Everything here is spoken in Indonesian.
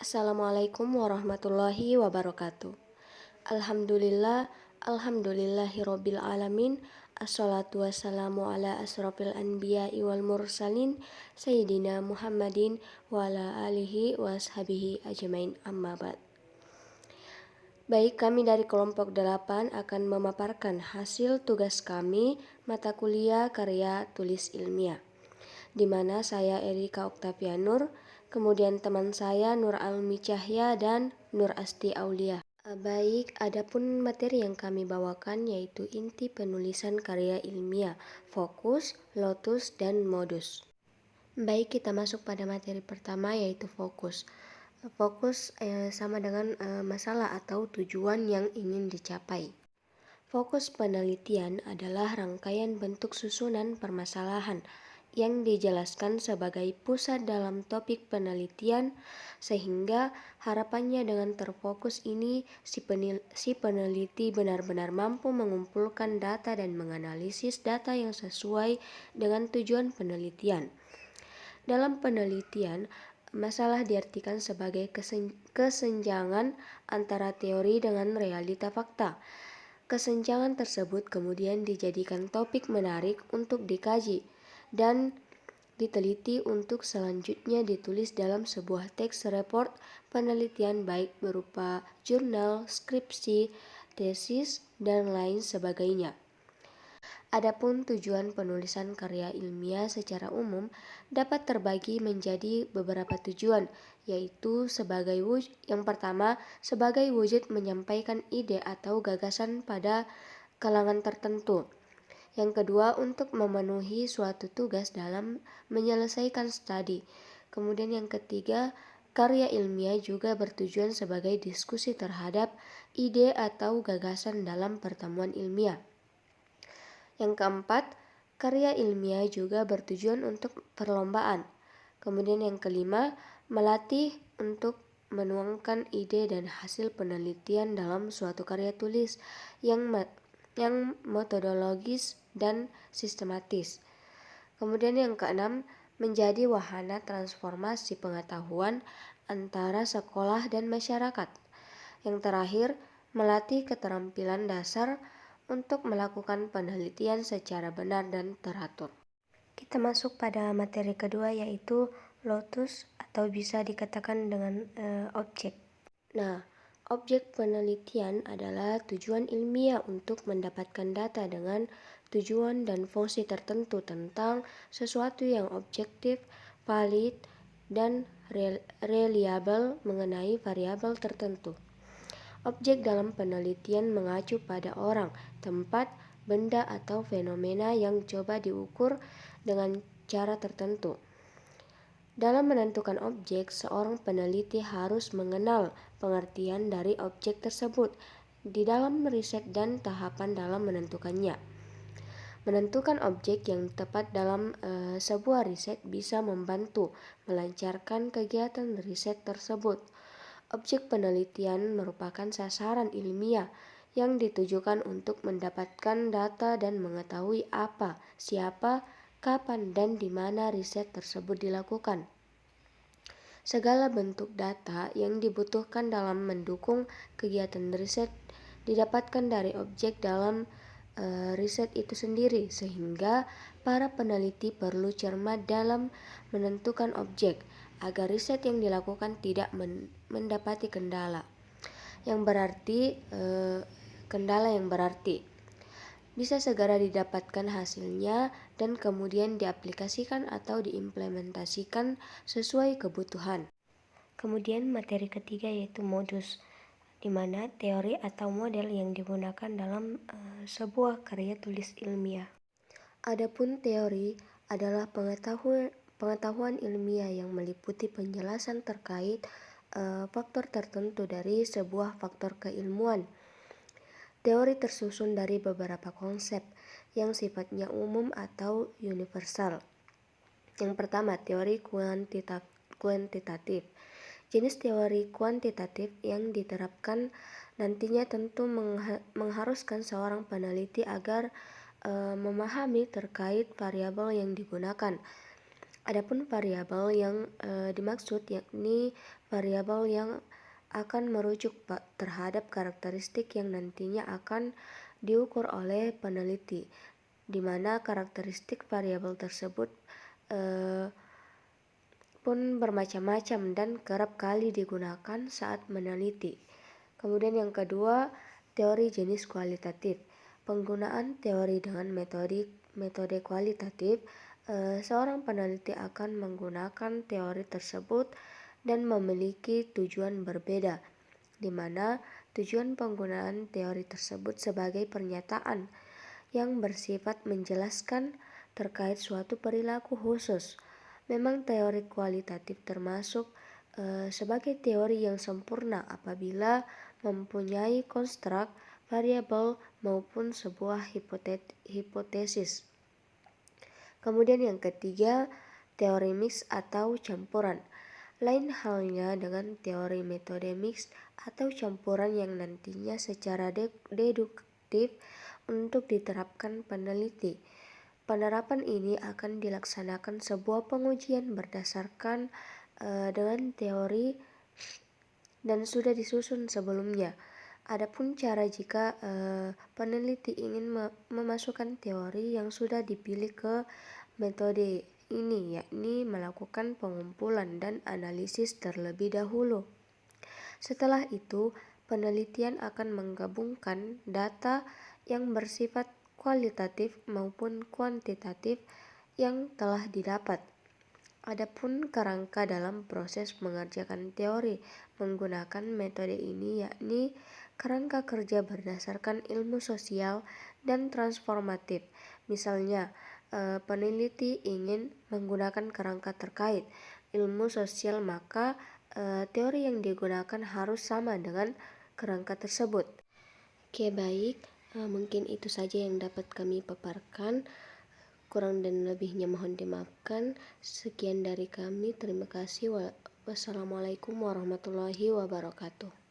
Assalamualaikum warahmatullahi wabarakatuh. Alhamdulillah, alhamdulillahirabbil alamin. Assalatu wassalamu ala asrofil anbiya'i wal mursalin Sayyidina Muhammadin wa ala alihi wa ashabihi ajmain, amma ba'd. Baik, kami dari kelompok 8 akan memaparkan hasil tugas kami mata kuliah karya tulis ilmiah, di mana saya Erika Oktavianur, kemudian teman saya Nur Almi Cahya dan Nur Asti Aulia. Baik, adapun materi yang kami bawakan yaitu inti penulisan karya ilmiah, fokus, lotus, dan modus. Baik, kita masuk pada materi pertama yaitu fokus. Fokus sama dengan masalah atau tujuan yang ingin dicapai. Fokus penelitian adalah rangkaian bentuk susunan permasalahan yang dijelaskan sebagai pusat dalam topik penelitian, sehingga harapannya dengan terfokus ini si peneliti benar-benar mampu mengumpulkan data dan menganalisis data yang sesuai dengan tujuan penelitian. Dalam penelitian, masalah diartikan sebagai kesenjangan antara teori dengan realita fakta. Kesenjangan tersebut kemudian dijadikan topik menarik untuk dikaji dan diteliti untuk selanjutnya ditulis dalam sebuah teks report penelitian baik berupa jurnal, skripsi, tesis, dan lain sebagainya. Adapun tujuan penulisan karya ilmiah secara umum dapat terbagi menjadi beberapa tujuan, yaitu yang pertama sebagai wujud menyampaikan ide atau gagasan pada kalangan tertentu. Yang kedua, untuk memenuhi suatu tugas dalam menyelesaikan studi. Kemudian yang ketiga, karya ilmiah juga bertujuan sebagai diskusi terhadap ide atau gagasan dalam pertemuan ilmiah. Yang keempat, karya ilmiah juga bertujuan untuk perlombaan. Kemudian yang kelima, melatih untuk menuangkan ide dan hasil penelitian dalam suatu karya tulis yang metodologis dan sistematis. Kemudian yang keenam, menjadi wahana transformasi pengetahuan antara sekolah dan masyarakat. Yang terakhir, melatih keterampilan dasar untuk melakukan penelitian secara benar dan teratur. Kita masuk pada materi kedua yaitu lotus atau bisa dikatakan dengan objek. Nah, objek penelitian adalah tujuan ilmiah untuk mendapatkan data dengan tujuan dan fungsi tertentu tentang sesuatu yang objektif, valid, dan reliable mengenai variabel tertentu. Objek dalam penelitian mengacu pada orang, tempat, benda atau fenomena yang coba diukur dengan cara tertentu. Dalam menentukan objek, seorang peneliti harus mengenal pengertian dari objek tersebut di dalam riset dan tahapan dalam menentukannya. Menentukan objek yang tepat dalam sebuah riset bisa membantu melancarkan kegiatan riset tersebut. Objek penelitian merupakan sasaran ilmiah yang ditujukan untuk mendapatkan data dan mengetahui apa, siapa, kapan, dan di mana riset tersebut dilakukan. Segala bentuk data yang dibutuhkan dalam mendukung kegiatan riset didapatkan dari objek dalam riset itu sendiri, sehingga para peneliti perlu cermat dalam menentukan objek agar riset yang dilakukan tidak mendapati kendala yang berarti bisa segera didapatkan hasilnya dan kemudian diaplikasikan atau diimplementasikan sesuai kebutuhan. Kemudian materi ketiga yaitu modus, di mana teori atau model yang digunakan dalam sebuah karya tulis ilmiah. Adapun teori adalah pengetahuan ilmiah yang meliputi penjelasan terkait faktor tertentu dari sebuah faktor keilmuan. Teori tersusun dari beberapa konsep yang sifatnya umum atau universal. Yang pertama, teori kuantitatif. Jenis teori kuantitatif yang diterapkan nantinya tentu mengharuskan seorang peneliti agar memahami terkait variabel yang digunakan. Adapun variabel yang dimaksud yakni variabel yang akan merujuk terhadap karakteristik yang nantinya akan diukur oleh peneliti, di mana karakteristik variabel tersebut pun bermacam-macam dan kerap kali digunakan saat meneliti. Kemudian yang kedua, teori jenis kualitatif. Penggunaan teori dengan metode kualitatif, seorang peneliti akan menggunakan teori tersebut dan memiliki tujuan berbeda, di mana tujuan penggunaan teori tersebut sebagai pernyataan yang bersifat menjelaskan terkait suatu perilaku khusus. Memang teori kualitatif termasuk sebagai teori yang sempurna apabila mempunyai konstruk, variabel, maupun sebuah hipotesis. Kemudian yang ketiga, teori mix atau campuran. Lain halnya dengan teori metode mix atau campuran yang nantinya secara deduktif untuk diterapkan peneliti. Penerapan ini akan dilaksanakan sebuah pengujian berdasarkan dengan teori dan sudah disusun sebelumnya. Adapun cara jika peneliti ingin memasukkan teori yang sudah dipilih ke metode ini, yakni melakukan pengumpulan dan analisis terlebih dahulu. Setelah itu, penelitian akan menggabungkan data yang bersifat kualitatif maupun kuantitatif yang telah didapat. Adapun kerangka dalam proses mengerjakan teori menggunakan metode ini yakni kerangka kerja berdasarkan ilmu sosial dan transformatif. Misalnya, peneliti ingin menggunakan kerangka terkait ilmu sosial, maka teori yang digunakan harus sama dengan kerangka tersebut. Oke, baik. Mungkin itu saja yang dapat kami paparkan. Kurang dan lebihnya mohon dimaafkan. Sekian dari kami. Terima kasih. Wassalamualaikum warahmatullahi wabarakatuh.